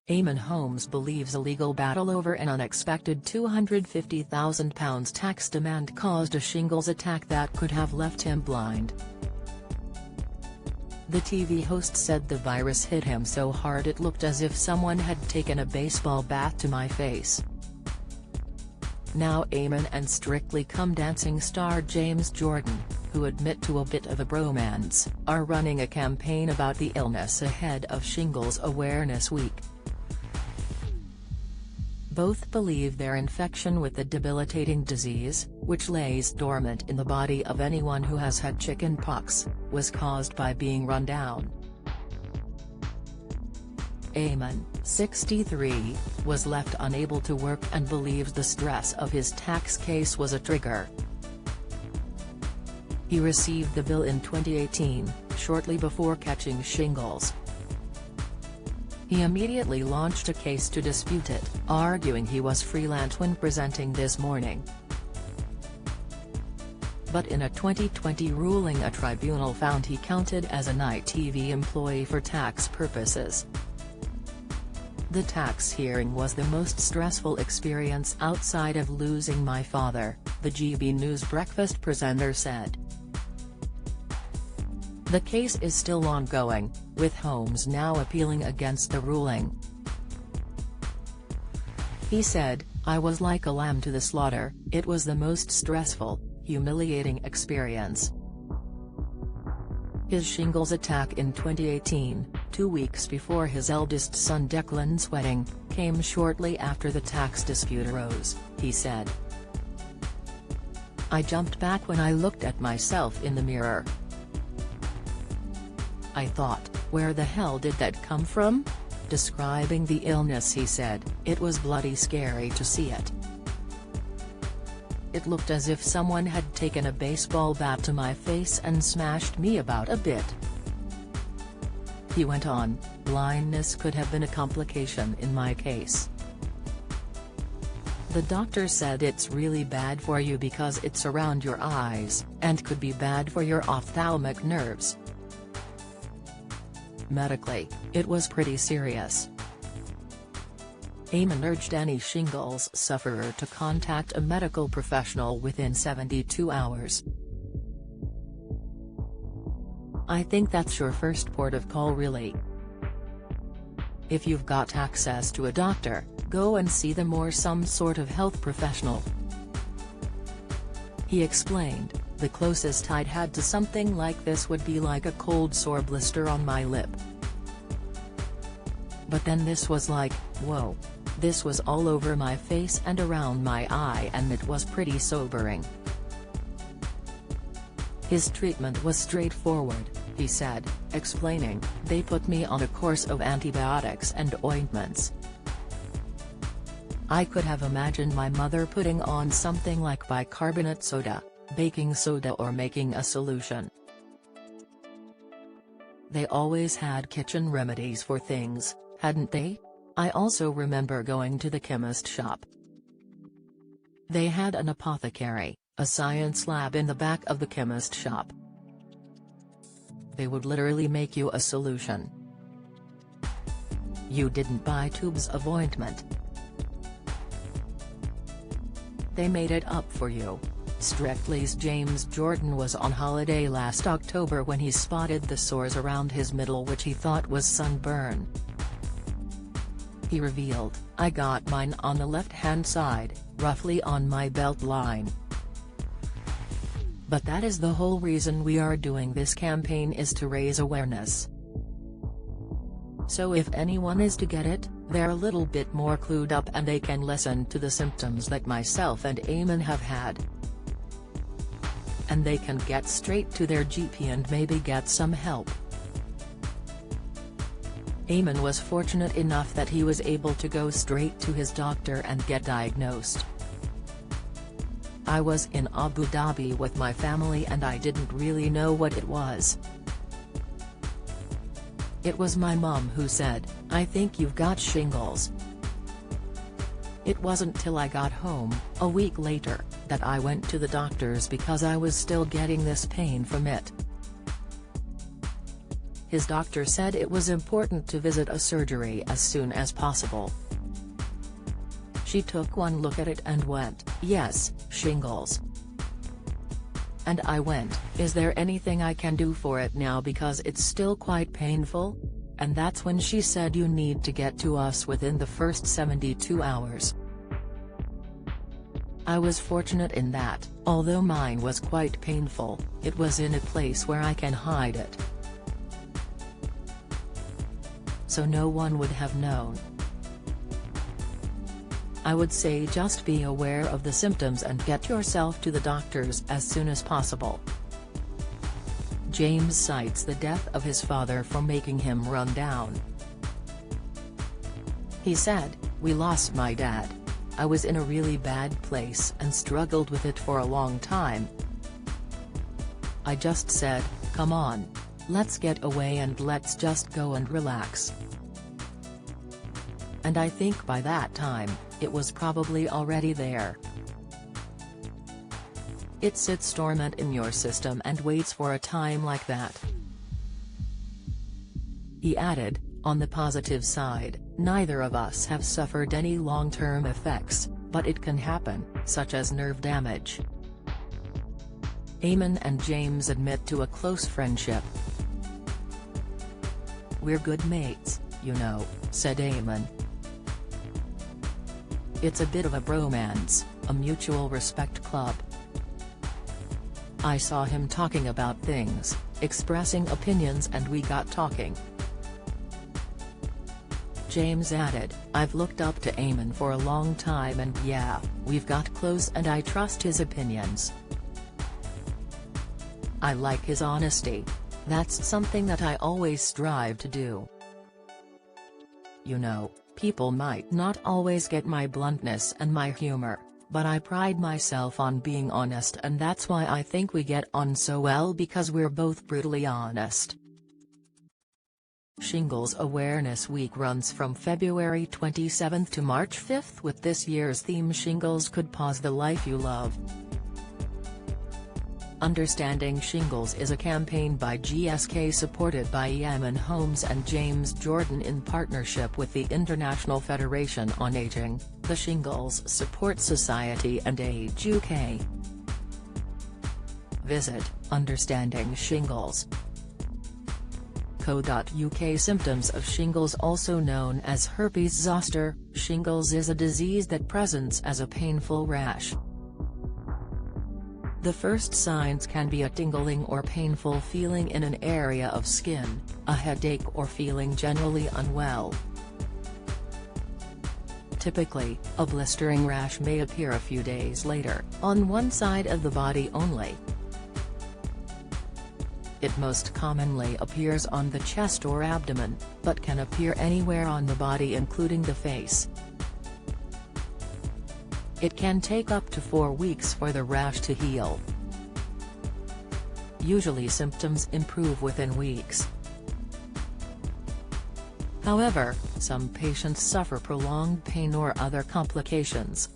Eamonn Holmes believes a legal battle over an unexpected £250,000 tax demand caused a shingles attack that could have left him blind. The TV host said the virus hit him so hard it looked as if someone had taken a baseball bat to my face. Now Eamonn and Strictly Come Dancing star James Jordan, who admit to a bit of a bromance, are running a campaign about the illness ahead of Shingles Awareness Week. Both believe their infection with the debilitating disease, which lays dormant in the body of anyone who has had chicken pox, was caused by being run down. Eamonn, 63, was left unable to work and believes the stress of his tax case was a trigger. He received the bill in 2018, shortly before catching shingles. He immediately launched a case to dispute it, arguing he was freelance when presenting this morning. But in a 2020 ruling, a tribunal found he counted as a night TV employee for tax purposes. The tax hearing was the most stressful experience outside of losing my father, the GB News breakfast presenter said. The case is still ongoing, with Holmes now appealing against the ruling. He said, "I was like a lamb to the slaughter. It was the most stressful, humiliating experience." His shingles attack in 2018, 2 weeks before his eldest son Declan's wedding, came shortly after the tax dispute arose, he said. "I jumped back when I looked at myself in the mirror. I thought, where the hell did that come from?" Describing the illness he said, "It was bloody scary to see it. It looked as if someone had taken a baseball bat to my face and smashed me about a bit." He went on, "Blindness could have been a complication in my case. The doctor said it's really bad for you because it's around your eyes, and could be bad for your ophthalmic nerves. Medically, it was pretty serious." Eamonn urged any shingles sufferer to contact a medical professional within 72 hours. "I think that's your first port of call really. If you've got access to a doctor, go and see them or some sort of health professional." He explained, "The closest I'd had to something like this would be like a cold sore blister on my lip. But then this was like, whoa. This was all over my face and around my eye and it was pretty sobering." His treatment was straightforward, he said, explaining, "They put me on a course of antibiotics and ointments. I could have imagined my mother putting on something like bicarbonate soda, baking soda or making a solution. They always had kitchen remedies for things, hadn't they? I also remember going to the chemist shop. They had an apothecary, a science lab in the back of the chemist shop. They would literally make you a solution. You didn't buy tubes of ointment. They made it up for you." Strictly's James Jordan was on holiday last October when he spotted the sores around his middle which he thought was sunburn. He revealed, "I got mine on the left-hand side, roughly on my belt line. But that is the whole reason we are doing this campaign, is to raise awareness. So if anyone is to get it, they're a little bit more clued up and they can listen to the symptoms that myself and Eamonn have had. And they can get straight to their GP and maybe get some help." Eamonn was fortunate enough that he was able to go straight to his doctor and get diagnosed. "I was in Abu Dhabi with my family and I didn't really know what it was. It was my mom who said, 'I think you've got shingles.' It wasn't till I got home, a week later, that I went to the doctors because I was still getting this pain from it." His doctor said it was important to visit a surgery as soon as possible. She took one look at it and went, "Yes, shingles." And I went, "Is there anything I can do for it now because it's still quite painful?" And that's when she said, "You need to get to us within the first 72 hours." I was fortunate in that, although mine was quite painful, it was in a place where I can hide it. So no one would have known. I would say just be aware of the symptoms and get yourself to the doctors as soon as possible. James cites the death of his father for making him run down. He said, "We lost my dad. I was in a really bad place and struggled with it for a long time. I just said, come on, let's get away and let's just go and relax." And I think by that time, it was probably already there. It sits dormant in your system and waits for a time like that. He added, "On the positive side, neither of us have suffered any long-term effects, but it can happen, such as nerve damage." Eamonn and James admit to a close friendship. "We're good mates, you know," said Eamonn. "It's a bit of a bromance, a mutual respect club. I saw him talking about things, expressing opinions, and we got talking." James added, "I've looked up to Eamonn for a long time and yeah, we've got close and I trust his opinions. I like his honesty. That's something that I always strive to do. You know, people might not always get my bluntness and my humor, but I pride myself on being honest, and that's why I think we get on so well, because we're both brutally honest." Shingles Awareness Week runs from February 27 to March 5 with this year's theme "Shingles Could Pause the Life You Love." Understanding Shingles is a campaign by GSK supported by Eamonn Holmes and James Jordan in partnership with the International Federation on Aging, the Shingles Support Society and Age UK. Visit Understanding Shingles. .co.uk. Symptoms of shingles, also known as herpes zoster. Shingles is a disease that presents as a painful rash. The first signs can be a tingling or painful feeling in an area of skin, a headache, or feeling generally unwell. Typically, a blistering rash may appear a few days later, on one side of the body only. It most commonly appears on the chest or abdomen, but can appear anywhere on the body including the face. It can take up to 4 weeks for the rash to heal. Usually symptoms improve within weeks. However, some patients suffer prolonged pain or other complications.